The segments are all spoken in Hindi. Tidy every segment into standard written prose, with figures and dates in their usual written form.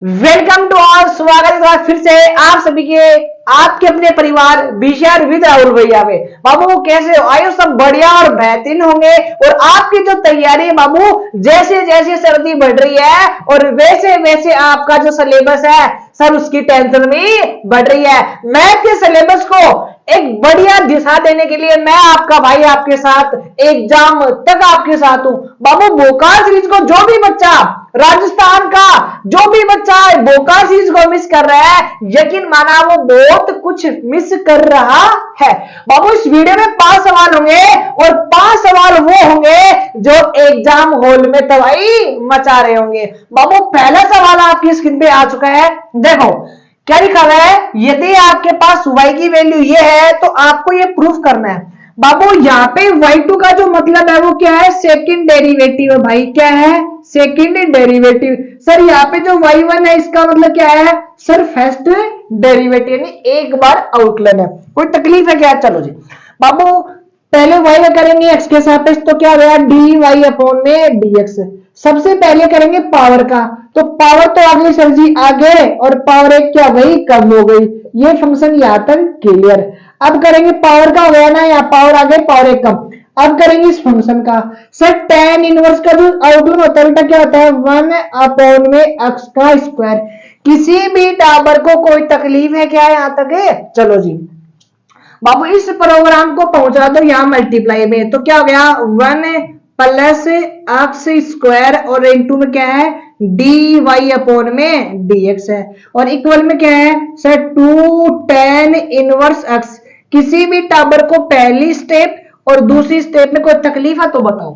Welcome to all. स्वागत है दोस्त फिर से आप सभी के आपके अपने परिवार विशर विद राहुल भैया में। बाबू कैसे हो? आयु सब बढ़िया और बेहतरीन होंगे। और आपकी जो तैयारी है बाबू, जैसे जैसे सर्दी बढ़ रही है और वैसे वैसे आपका जो सिलेबस है सर उसकी टेंशन भी बढ़ रही है। मैथ के सिलेबस को एक बढ़िया दिशा देने के लिए मैं आपका भाई आपके साथ एग्जाम तक आपके साथ हूं बाबू। बोकाल सीरीज को जो भी बच्चा, राजस्थान का जो भी बच्चा बोकाल सीरीज को मिस कर रहा है, यकीन माना वो बहुत कुछ मिस कर रहा है बाबू। इस वीडियो में 5 सवाल होंगे और 5 सवाल वो होंगे जो एग्जाम हॉल में तबाही मचा रहे होंगे बाबू। पहला सवाल आपकी स्क्रीन पे आ चुका है, देखो क्या लिखा हुआ है। यदि आपके पास y की वैल्यू ये है तो आपको ये प्रूफ करना है बाबू। यहाँ पे y2 का जो मतलब है वो क्या है? सेकंड डेरिवेटिव है भाई। क्या है? Second derivative. सर यहाँ पे जो y1 है इसका मतलब क्या है? सर फर्स्ट डेरिवेटिव यानी एक बार अवकलन है। कोई तकलीफ है क्या? चलो जी बाबू, पहले y में करेंगे x के सापेक्ष तो क्या हो गया? dy अपॉन में dx। सबसे पहले करेंगे पावर का, तो पावर तो अगली सर जी आगे और पावर एक क्या हो गई? कम हो गई। ये फंक्शन यहां तक क्लियर। अब करेंगे पावर का हो गया ना, या पावर आगे पावर एक कम। अब करेंगे इस फंक्शन का। सर tan इनवर्स का जो आउटपुट होता है बेटा क्या होता है? 1 अपॉन में x का स्क्वायर। किसी भी टावर को कोई तकलीफ है क्या यहां तक है? चलो जी बाबू इस प्रोग्राम को पहुंचा दो यहां मल्टीप्लाई में, तो क्या हो गया? 1 प्लस एक्स स्क्वायर और इनटू में क्या है? डी वाई अपॉन में dx है। और इक्वल में क्या है? Sir 2 tan inverse x। किसी भी टावर को पहली स्टेप और दूसरी स्टेप में कोई तकलीफ है तो बताओ।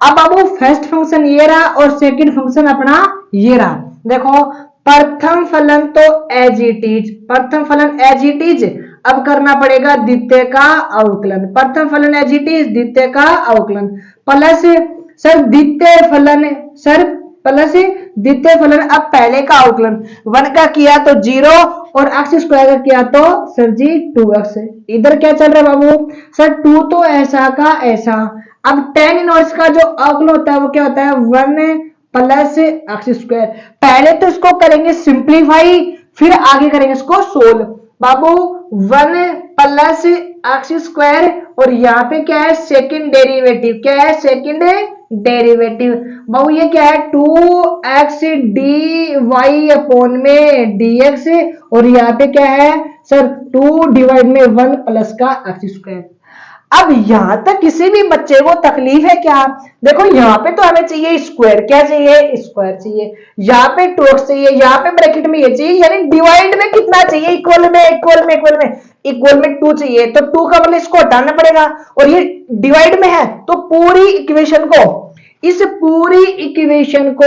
अब बाबू फर्स्ट फंक्शन ये रहा और सेकंड फंक्शन अपना ये रहा। देखो प्रथम फलन तो एज इट इज, प्रथम फलन एज इट इज। अब करना पड़ेगा द्वितीय का अवकलन। प्रथम फलन एज इट इज, द्वितीय का अवकलन प्लस सर द्वितीय फलन, सर प्लस द्वितीय फलन। अब पहले का अवकलन 1 का किया तो 0 और x स्क्वायर का किया तो सर जी 2x। इधर क्या चल रहा है बाबू? सर 2 तो ऐसा का ऐसा। अब tan इनवर्स का जो अवकलन होता है वो क्या होता है? 1 प्लस एक्स स्क्वायर। पहले तो इसको करेंगे सिंप्लीफाई, फिर आगे करेंगे इसको सोल्व बाबू। 1 प्लस एक्स स्क्वायर और यहाँ पे क्या है? Second derivative. क्या है? सेकंड डेरिवेटिव बाबू। ये क्या है? 2x dy अपॉन में dx और यहाँ पे क्या है? सर 2 डिवाइड में 1 प्लस का एक्स स्क्वायर। अब यहां तक किसी भी बच्चे को तकलीफ है क्या? देखो यहाँ पे तो हमें चाहिए स्क्वायर। क्या चाहिए? स्क्वायर चाहिए। यहाँ पे 2x चाहिए, यहाँ पे ब्रैकेट में ये चाहिए, यानी डिवाइड में कितना चाहिए? इक्वल में, इक्वल में, इक्वल में, इक्वल में 2 चाहिए। तो 2 का मतलब इसको हटाना पड़ेगा और ये डिवाइड में है तो पूरी इक्वेशन को, इस पूरी इक्वेशन को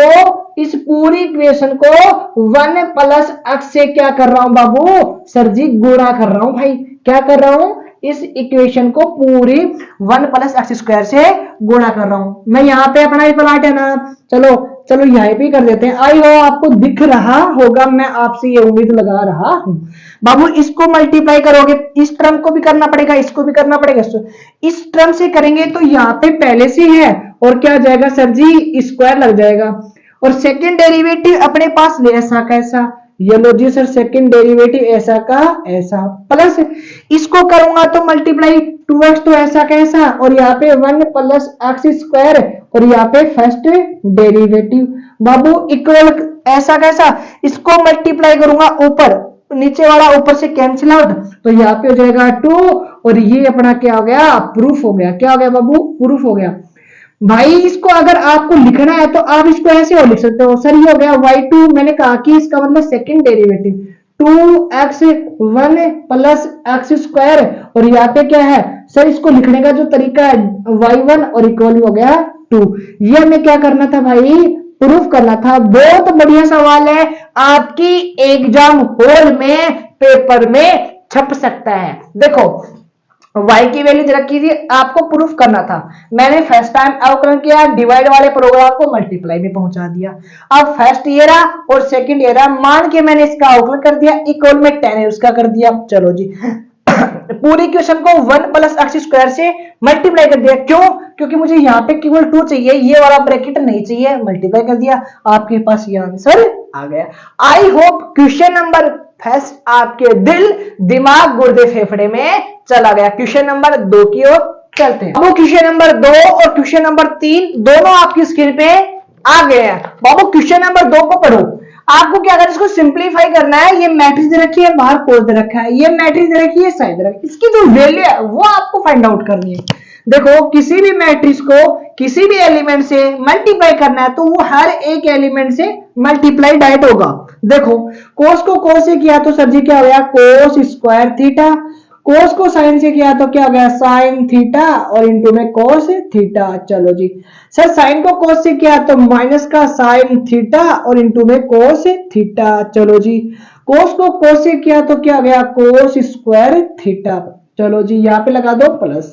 1 प्लस एक्स से क्या कर रहा हूं बाबू? सर जी गुणा कर रहा हूं भाई। क्या कर रहा हूं? इस इक्वेशन को पूरी 1 प्लस एक्स स्क्वायर से गुणा कर रहा हूं। मैं यहाँ पे अपना ही प्लाट है ना, चलो चलो यहाँ पे कर देते हैं। आई हो आपको दिख रहा होगा, मैं आपसे ये उम्मीद लगा रहा हूं बाबू। इसको मल्टीप्लाई करोगे, इस टर्म को भी करना पड़ेगा, इसको भी करना पड़ेगा। इस टर्म से करेंगे तो यहाँ पे पहले से है और क्या जाएगा सर जी? स्क्वायर लग जाएगा। और सेकेंड डेरिवेटिव अपने पास ले ऐसा कैसा? ये लो जी सर सेकंड डेरिवेटिव ऐसा का ऐसा प्लस इसको करूंगा तो मल्टीप्लाई 2x तो ऐसा कैसा और यहाँ पे 1 प्लस एक्स स्क्वायर और यहाँ पे फर्स्ट डेरिवेटिव बाबू इक्वल ऐसा कैसा। इसको मल्टीप्लाई करूंगा ऊपर, नीचे वाला ऊपर से कैंसिल आउट तो यहाँ पे हो जाएगा 2 और ये अपना क्या हो गया? प्रूफ हो गया। क्या हो गया बाबू? प्रूफ हो गया भाई। इसको अगर आपको लिखना है तो आप इसको ऐसे और लिख सकते हो। सर ये हो गया y2, मैंने कहा कि इसका मतलब second derivative 2x 1 plus x square और यहाँ पे क्या है? सर इसको लिखने का जो तरीका है y1 और इक्वल हो गया 2। ये हमें क्या करना था भाई? प्रूफ करना था। बहुत बढ़िया सवाल है, आपकी एग्जाम हॉल में पेपर में छप सकता है। देखो y की वैल्यू रखी थी, आपको प्रूफ करना था। मैंने फर्स्ट टाइम अवकलन किया, डिवाइड वाले प्रोग्राम को मल्टीप्लाई में पहुंचा दिया। अब फर्स्ट ये रहा और सेकंड ये रहा, मान के मैंने इसका अवकलन कर दिया, इक्वल में tan है उसका कर दिया। चलो जी पूरी क्वेश्चन को 1 प्लस एक्स स्क्वायर से मल्टीप्लाई कर दिया। क्यों? क्योंकि मुझे यहाँ पे केवल 2 चाहिए, ये वाला ब्रैकेट नहीं चाहिए, मल्टीप्लाई कर दिया, आपके पास ये आंसर आ गया। I hope question number first आपके दिल दिमाग गुर्दे फेफड़े में चला गया। क्वेश्चन नंबर 2 की ओर चलते हैं। बाबू क्वेश्चन नंबर 2 और क्वेश्चन नंबर 3 दोनों आपकी स्क्रीन पे आ गए हैं। बाबू क्वेश्चन नंबर 2 को पढ़ो। आपको क्या करना है, इसको सिंप्लीफाई करना है। ये मैट्रिक्स दे रखी है, बाहर कोस दे रखा है, ये मैट्रिक्स दे रखी है, साइड दे रखी है, इसकी जो वैल्यू है वो आपको फाइंड आउट करनी है। देखो किसी भी मैट्रिक्स को किसी भी एलिमेंट से मल्टीप्लाई करना है तो वो हर एक एलिमेंट से मल्टीप्लाई डायरेक्ट होगा। देखो कोस को कोस से किया तो सर जी क्या हो गया, कोस स्क्वायर थीटा। कोस को साइन से किया तो क्या हो गया, साइन थीटा और इंटू में कोस थीटा। चलो जी सर साइन को कोस से किया तो माइनस का साइन थीटा और इंटू में कोस थीटा। चलो जी कोस को कोस से किया तो क्या हो गया, कोस स्क्वायर थीटा। चलो जी यहाँ पे लगा दो प्लस।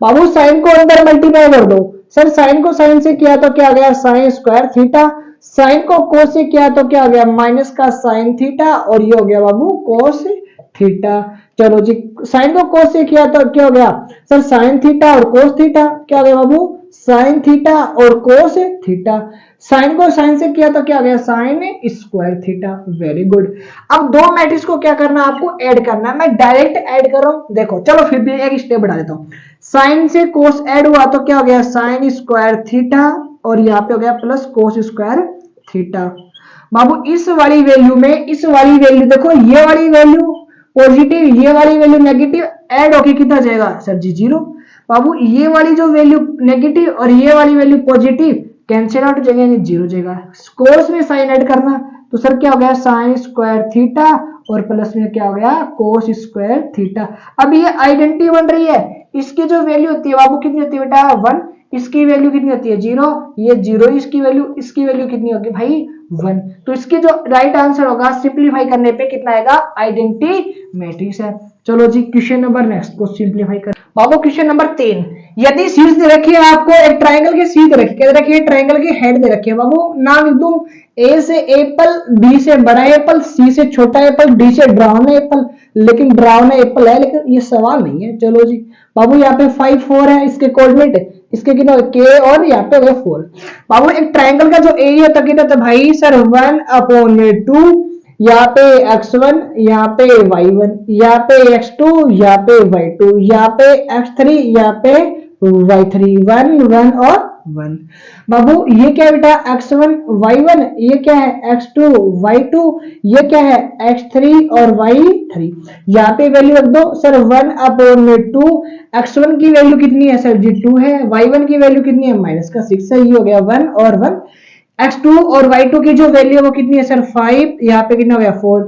बाबू साइन को अंदर मल्टीप्लाई कर दो। सर साइन को साइन से किया तो क्या हो गया, साइन स्क्वायर थीटा। साइन को कोस से किया तो क्या हो गया, माइनस का साइन थीटा और ये हो गया बाबू कोस थीटा। चलो जी साइन को कोस से किया तो क्या हो गया, सर साइन थीटा और कोस थीटा। क्या हो गया बाबू, साइन थीटा और कोस थीटा। साइन को साइन से किया तो क्या हो गया, sine square theta. Very good. अब दो मैट्रिक्स को क्या करना है, आपको ऐड करना है। मैं डायरेक्ट ऐड कर रहा हूं। देखो चलो फिर भी एक स्टेप बढ़ा देता हूं। साइन से कोस ऐड हुआ तो क्या हो गया, साइन स्क्वायर थीटा और यहाँ पे हो गया प्लस कोस स्क्वायर थीटा। बाबू इस वाली वैल्यू में इस वाली वैल्यू देखो, ये वाली वैल्यू पॉजिटिव, ये वाली वैल्यू नेगेटिव, ऐड होके कितना जाएगा सर जी, जीरो। बाबू ये वाली जो वैल्यू नेगेटिव और ये वाली वैल्यू पॉजिटिव कैंसिल आउट हो जाएगा, यानी जीरो जाएगा। कोस में साइन ऐड करना तो सर क्या हो गया, साइन स्क्वायर थीटा और प्लस में क्या हो गया, कोस स्क्वायर थीटा। अब ये आइडेंटिटी बन रही है। इसकी जो वैल्यू होती है बाबू कितनी होती है बेटा, 1। इसकी वैल्यू कितनी होती है, 0। ये 0 इसकी वैल्यू कितनी होगी भाई, 1। तो इसकी जो राइट आंसर होगा सिंप्लीफाई करने पे कितना आएगा, आइडेंटिटी मैट्रिक्स है। चलो जी क्वेश्चन नंबर नेक्स्ट को सिंप्लीफाई कर। बाबू क्वेश्चन नंबर 3, यदि शीर्ष दे रखी है आपको, एक ट्रायंगल की शीर्ष दे रखी है, रखिए ट्रायंगल की हेड दे रखी है। बाबू नाम लिख दूं, ए से एप्पल, बी से बड़ा एप्पल, सी से छोटा एप्पल, डी से ड्राउन एप्पल। लेकिन ड्राउन एप्पल है, लेकिन ये सवाल नहीं है। चलो जी बाबू यहाँ पे 5 4 है, इसके कोऑर्डिनेट इसके कितना के और यहाँ पे 4। बाबू एक ट्रायंगल का जो एरिया तक कितना था भाई सर, 1/2। यहाँ पे x1, यहाँ पे y1, यहाँ पे x2, यहाँ पे y2, यहाँ पे x3, यहाँ पे y3, 1 1 और 1। बाबू ये क्या है बेटा, x1 y1, ये क्या है x2 y2, ये क्या है x3 और y3। यहाँ पे वैल्यू रख दो सर, 1/2। x1 की वैल्यू कितनी है सर जी, 2 है। y1 की वैल्यू कितनी है, माइनस का 6 है। ये हो गया 1 और 1। x2 और y2 की जो वैल्यू है वो कितनी है सर, 5। यहाँ पे कितना हो गया, 4।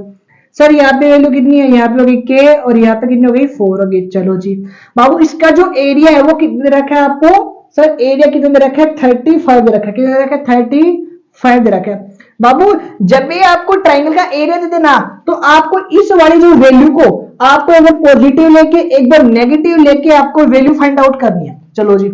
सर यहाँ पे वैल्यू कितनी है, यहाँ पे होगी k और यहाँ पे कितनी हो गई, 4 होगी। चलो जी बाबू इसका जो एरिया है वो कितने रखा है आपको, सर एरिया कितने दे रखा है, 35 दे रखा है। कितने दे रखा है, 35 दे रखा है। बाबू जब भी आपको ट्राइंगल का एरिया दे देना तो आपको इस वाली जो वैल्यू को आपको एक बार पॉजिटिव लेके एक बार नेगेटिव लेके आपको वैल्यू फाइंड आउट करनी है। चलो जी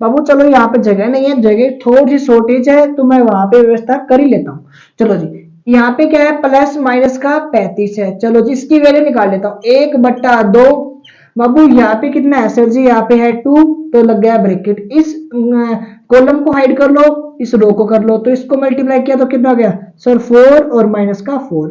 बाबू चलो यहाँ पे जगह नहीं है, जगह थोड़ी सी शॉर्टेज है तो मैं वहां पे व्यवस्था कर ही लेता हूँ। चलो जी यहाँ पे क्या है, प्लस माइनस का 35 है। चलो जी इसकी वैल्यू निकाल लेता हूँ, 1/2। बाबू यहाँ पे कितना है सर जी, यहाँ पे है 2 तो लग गया ब्रैकेट। इस कॉलम को हाइड कर लो, इस रो को कर लो, तो इसको मल्टीप्लाई किया तो कितना गया सर, 4 और माइनस का 4।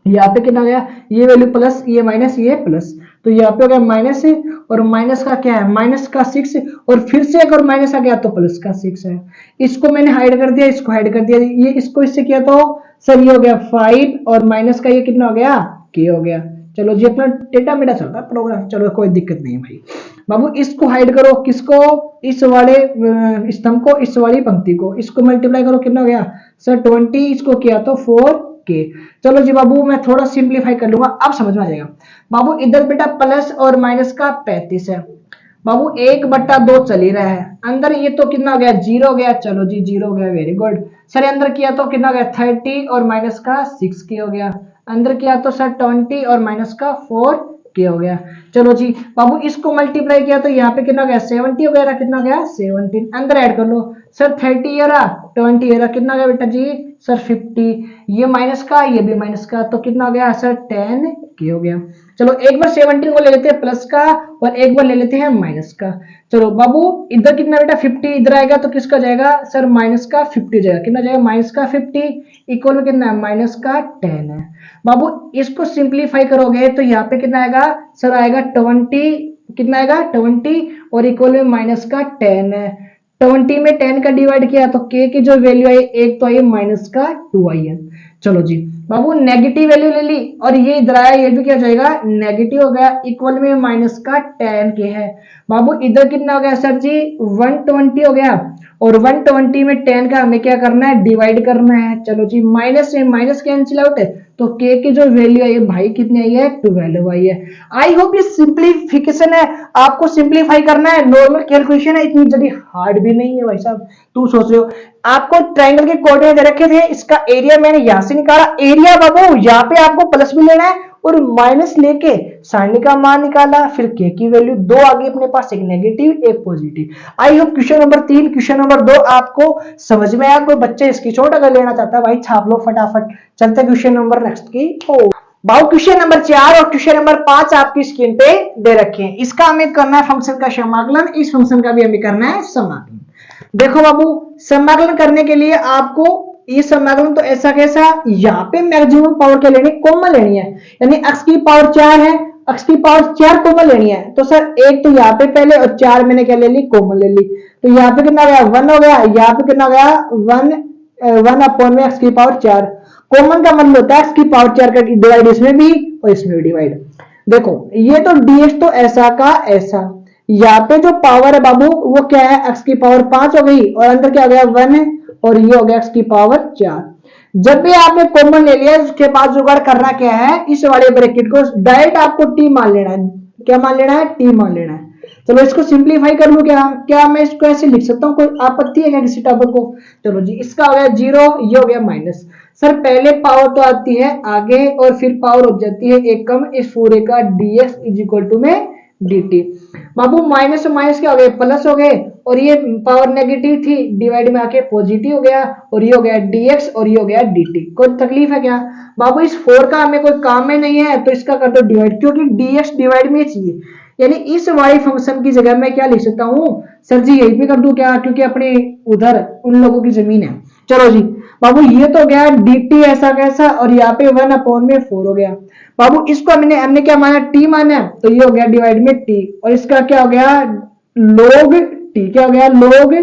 यहाँ पे कितना गया, ये वैल्यू प्लस, ये माइनस, ये प्लस, तो यहाँ पे हो गया माइनस है और माइनस का क्या है, माइनस का 6 और फिर से एक और माइनस आ गया तो प्लस का 6 है। इसको मैंने हाइड कर दिया, इसको हाइड कर दिया, ये इसको इससे किया तो सर ये हो गया 5 और माइनस का ये कितना हो गया, के हो गया। चलो जी अपना टेटा मेटा चल रहा है प्रोग्राम, चलो कोई दिक्कत नहीं है भाई। बाबू इसको हाइड करो, किसको, इस वाले स्तंभ को, इस वाली पंक्ति को, इसको मल्टीप्लाई करो, कितना हो गया सर 20, इसको किया तो 4k। चलो जी बाबू मैं थोड़ा सिंप्लीफाई कर लूंगा, अब समझ में आ जाएगा। बाबू इधर बेटा प्लस और माइनस का 35 है। बाबू 1/2 चल ही रहा है, अंदर ये तो कितना हो गया, 0 हो गया। चलो जी 0 हो गया, वेरी गुड। सर अंदर किया तो कितना हो गया, 30 और माइनस का 6k हो गया। अंदर किया तो सर 20 और माइनस का 4k हो गया। चलो जी बाबू इसको मल्टीप्लाई किया तो यहाँ पे कितना हो गया, 70 हो गया, कितना हो गया 17। अंदर ऐड कर लो, सर 30 हो रहा, 20 हो रहा, कितना हो गया बेटा जी सर 50, ये माइनस का ये भी माइनस का, तो कितना हो गया सर 10 के हो गया। चलो एक बार 17 को ले लेते हैं प्लस का और एक बार ले लेते हैं माइनस का। चलो बाबू इधर कितना बेटा 50, इधर आएगा तो किसका जाएगा सर माइनस का 50 जाएगा, कितना जाएगा माइनस का 50, इक्वल में कितना है माइनस का 10 है। बाबू इसको सिंप्लीफाई करोगे तो यहाँ पे कितना आएगा सर आएगा 20, कितना आएगा 20 और इक्वल में माइनस का 10 है। 20 में 10 का डिवाइड किया तो k की जो वैल्यू आई एक तो आई माइनस का 2 आई है। चलो जी बाबू नेगेटिव वैल्यू ले ली और ये इधर आया, ये भी क्या हो जाएगा नेगेटिव हो गया, इक्वल में माइनस का 10 के है। बाबू इधर कितना हो गया सर जी 120 हो गया और 120 में 10 का हमें क्या करना है डिवाइड करना है। चलो जी माइनस से माइनस कैंसिल आउट है तो k की जो वैल्यू आई है भाई कितनी आई है 12 आई है। आई होप ये सिंप्लीफिकेशन है, आपको सिंप्लीफाई करना है, नॉर्मल कैलकुलेशन है, इतनी जल्दी हार्ड भी नहीं है भाई साहब। तू सोच रहे हो आपको ट्रायंगल के कोऑर्डिनेट दे रखे थे, इसका एरिया मैंने यहां से निकाला, एरिया बाबू यहाँ पे आपको प्लस भी लेना है और माइनस लेके सारणी का मान निकाला, फिर के की वैल्यू दो आ गई अपने पास, एक नेगेटिव एक positive. I hope question number 3 question number 2 आपको समझ में आया। कोई बच्चे इसकी छोट अगर लेना चाहता है भाई छाप लो फटाफट। चलते क्वेश्चन नंबर नेक्स्ट की ओर। भाव क्वेश्चन नंबर 4 और क्वेश्चन नंबर 5 आपकी स्क्रीन पे दे रखे हैं। इसका हमें करना है फंक्शन का समाकलन, इस फंक्शन का भी हमें करना है समाकलन। देखो बाबू समाकलन करने के लिए आपको ये समाकलन तो ऐसा कैसा, यहाँ पे मैक्सिमम पावर क्या लेनी कॉमन लेनी है, यानी x की पावर 4 है, x की पावर 4 कॉमन लेनी है। तो सर एक तो यहाँ पे पहले और 4 मैंने क्या ले ली कॉमन ले ली, तो यहाँ पे कितना गया 1 हो गया, यहाँ पे कितना गया 1 अपॉन में x की पावर 4। कॉमन का मतलब होता है x की पावर 4 का डिवाइड इसमें भी और इसमें भी डिवाइड। देखो ये तो dx तो ऐसा का ऐसा, यहाँ पे जो पावर है बाबू वो क्या है x की पावर 5 हो गई और अंदर क्या हो गया 1 है और ये हो गया x की पावर 4। जब भी आपने कॉमन ले लिया उसके बाद जुगाड़ करना क्या है, इस वाले ब्रैकेट को डायरेक्ट आपको t मान लेना है। क्या मान लेना है t मान लेना है। चलो इसको सिंप्लीफाई कर लूं, क्या मैं इसको ऐसे लिख सकता हूँ, कोई आपत्ति है क्या किसी टॉपिक को। चलो जी इसका हो गया 0, ये हो गया माइनस। सर पहले पावर तो आती है आगे और फिर पावर हो जाती है एक कम, इस पूरे का dx इज इक्वल टू में dt। बाबू माइनस से माइनस क्या हो गए प्लस हो गए और ये पावर नेगेटिव थी डिवाइड में आके पॉजिटिव हो गया और ये हो गया dx और ये हो गया dt। कोई तकलीफ है क्या बाबू, इस 4 का हमें कोई काम में नहीं है तो इसका कर दो डिवाइड, क्योंकि dx डिवाइड में चाहिए, यानी इस वाले फंक्शन की जगह मैं क्या लिख सकता हूँ सर जी यही पे कर दूं क्या, क्योंकि अपने उधर उन लोगों की जमीन है। चलो जी बाबू ये तो गया dt ऐसा कैसा और यहाँ पे 1 अपॉन में 4 हो गया। बाबू इसको हमने क्या माना t माना, तो ये हो गया डिवाइड में t और इसका क्या हो गया log t, क्या हो गया log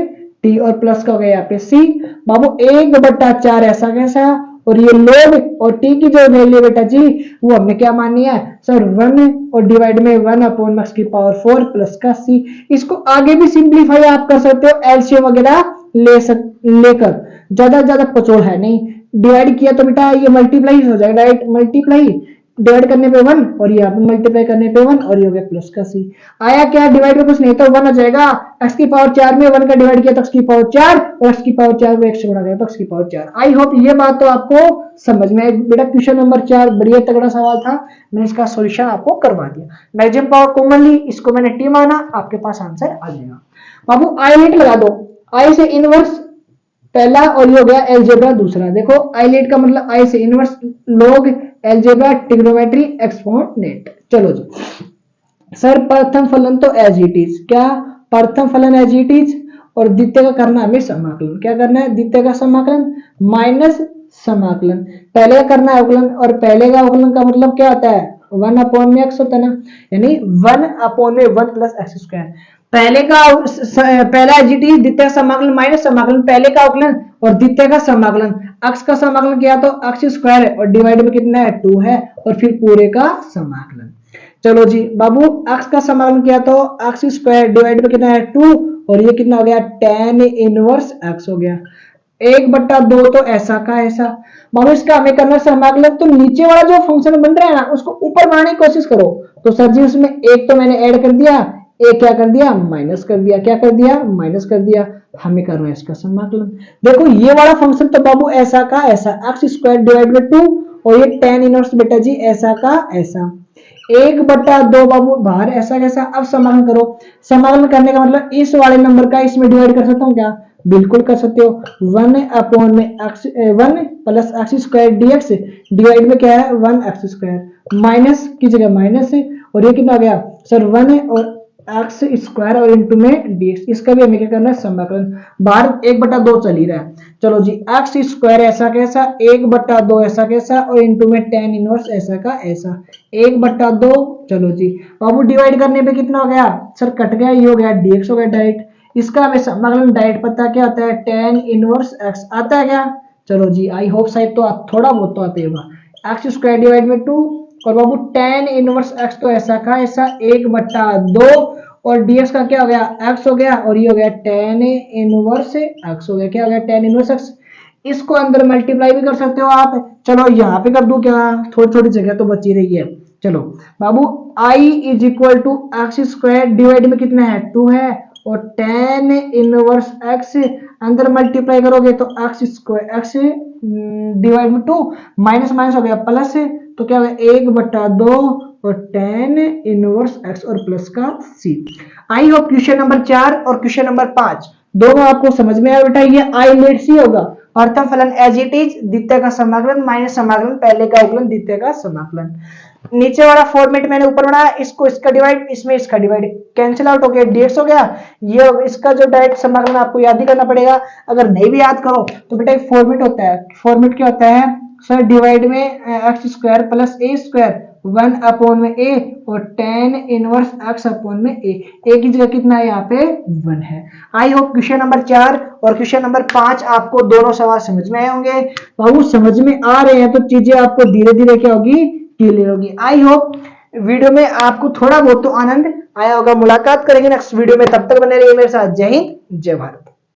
t और प्लस का हो गया यहाँ पे c। बाबू 1/4 ऐसा कैसा और ये log और t की जो वैल्यू बेटा जी वो हमने क्या मानी है सर 1 और डिवाइड में 1 अपॉन x की पावर 4 प्लस का c। इसको आगे भी सिंप्लीफाई आप कर सकते हो एलसीएम वगैरह लेकर, ज्यादा पचोल है नहीं। डिवाइड किया तो बेटा ये मल्टीप्लाई हो जाएगा, डायरेक्ट मल्टीप्लाई डिवाइड करने पे 1 और यहाँ पे मल्टीप्लाई करने पे 1 और ये हो गया प्लस का c। आया क्या डिवाइड में कुछ नहीं तो 1 हो जाएगा, x की पावर 4 में 1 का डिवाइड किया तो x की पावर 4 और x की पावर 4 में 1 से गुणा किया तो x की पावर 4। आई होप ये बात तो आपको समझ में आई बेटा। क्वेश्चन नंबर 4 बढ़िया तगड़ा सवाल था, मैंने इसका सोल्यूशन आपको करवा दिया। मैक्सिमम पावर कॉमन ली, इसको मैंने t माना, आपके पास आंसर आ जाएगा। बाबू आई लेट लगा दो, आई से इनवर्स पहला और ये हो गया एलजेब्रा दूसरा। देखो आई लेट का मतलब आई से inverse, log, algebra, trigonometry, exponent. चलो जी सर प्रथम फलन तो एज इट इज, क्या प्रथम फलन एज इट इज और द्वितीय का करना हमें समाकलन। क्या करना है द्वितीय का समाकलन माइनस समाकलन, पहले का करना है अवकलन और पहले का अवकलन का मतलब क्या होता है 1 अपॉन में x होता है ना, यानी 1 अपॉन में 1 प्लस एक्स स्क्वायर। पहला एजीटी द्वितीय समाकलन माइनस समाकलन, पहले का अवकलन और द्वितीय का समाकलन। x का समाकलन किया तो x स्क्वायर है और डिवाइड में कितना है 2 है और फिर पूरे का समाकलन। चलो जी बाबू x का समाकलन किया तो x स्क्वायर डिवाइड में कितना है 2 और ये कितना हो गया tan इनवर्स x हो गया। 1/2 तो ऐसा का ऐसा। बाबू इसका हमें करना समाकलन, तो नीचे वाला जो फंक्शन बन रहा है ना उसको ऊपर बनाने की कोशिश करो। तो सर जी उसमें एक तो मैंने ऐड कर दिया, एक क्या कर दिया माइनस कर दिया, क्या कर दिया माइनस कर दिया। हमें करना है इसका समाकलन। देखो ये वाला फंक्शन तो बाबू ऐसा का ऐसा, एक्स स्क्वायर डिवाइड में 2 और ये tan इनवर्स बेटा जी ऐसा का ऐसा। 1/2 बाबू बाहर ऐसा कैसा। अब समाकलन करो, समाकलन करने का मतलब इस वाले नंबर का इसमें डिवाइड कर सकता हूँ क्या, बिल्कुल कर सकते हो। 1 में x 1 plus x square dx divide में क्या है 1x स्क्वायर, माइनस की जगह माइनस है और ये कितना आ गया सर 1 है और एक्स स्क्वायर और इंटू में dx, इसका भी हमें क्या करना है समाकलन। बाहर 1/2 चल ही रहा है। चलो जी एक्स स्क्वायर ऐसा कैसा 1/2 ऐसा कैसा और इंटू में tan इनवर्स ऐसा का ऐसा 1/2। चलो जी बाबू डिवाइड करने पे कितना हो गया सर कट गया, ये हो गया dx हो गया डायरेक्ट। इसका हमें समाकलन डायरेक्ट पता क्या होता है tan इनवर्स x आता है क्या। चलो जी आई होप शायद तो थोड़ा बहुत तो आते होगा। एक्स स्क्वायर डिवाइड में 2 और बाबू tan इनवर्स x तो ऐसा का ऐसा 1/2 और dx का क्या हो गया x हो गया और ये हो गया tan इनवर्स x हो गया, क्या हो गया tan इनवर्स x। इसको अंदर मल्टीप्लाई भी कर सकते हो आप। चलो यहाँ पे कर दूं क्या, थोड़ी थोड़ी जगह तो बची रही है। चलो बाबू i is equal to x square divide में कितना है 2 है और tan इनवर्स x अंदर मल्टीप्लाई करोगे तो एक्स स्क्वायर x डिवाइड में 2 माइनस माइनस हो गया प्लस है तो क्या होगा 1/2 और tan इनवर्स x और प्लस का c। I hope question number 4 और क्वेश्चन नंबर 5 दोनों आपको समझ में आया बेटा। ये आई लेट सी होगा, प्रथम फलन एज इट इज द्वितीय का समाकलन माइनस समाकलन पहले का अवकलन द्वितीय का समाकलन। नीचे वाला फॉर्मेट मैंने ऊपर बनाया, इसको इसका डिवाइड इसमें इसका डिवाइड कैंसिल आउट हो गया dx हो गया। ये इसका जो डायरेक्ट समाकलन आपको याद ही करना पड़ेगा, अगर नहीं भी याद करो तो बेटा एक फॉर्मेट होता है। फॉर्मेट क्या होता है सर डिवाइड में एक्स स्क्वायर प्लस ए स्क्वायर 1 में a और tan इनवर्स x में a की जगह कितना है यहाँ पे 1 है। आई होप क्वेश्चन नंबर 4 और क्वेश्चन नंबर 5 आपको दोनों सवाल समझ में आए होंगे। बाबू समझ में आ रहे हैं तो चीजें आपको धीरे धीरे क्या होगी क्लियर होगी। आई होप वीडियो में आपको थोड़ा बहुत तो आनंद आया होगा। मुलाकात करेंगे नेक्स्ट वीडियो में, तब तक बने रहिए मेरे साथ। जय हिंद जय भारत।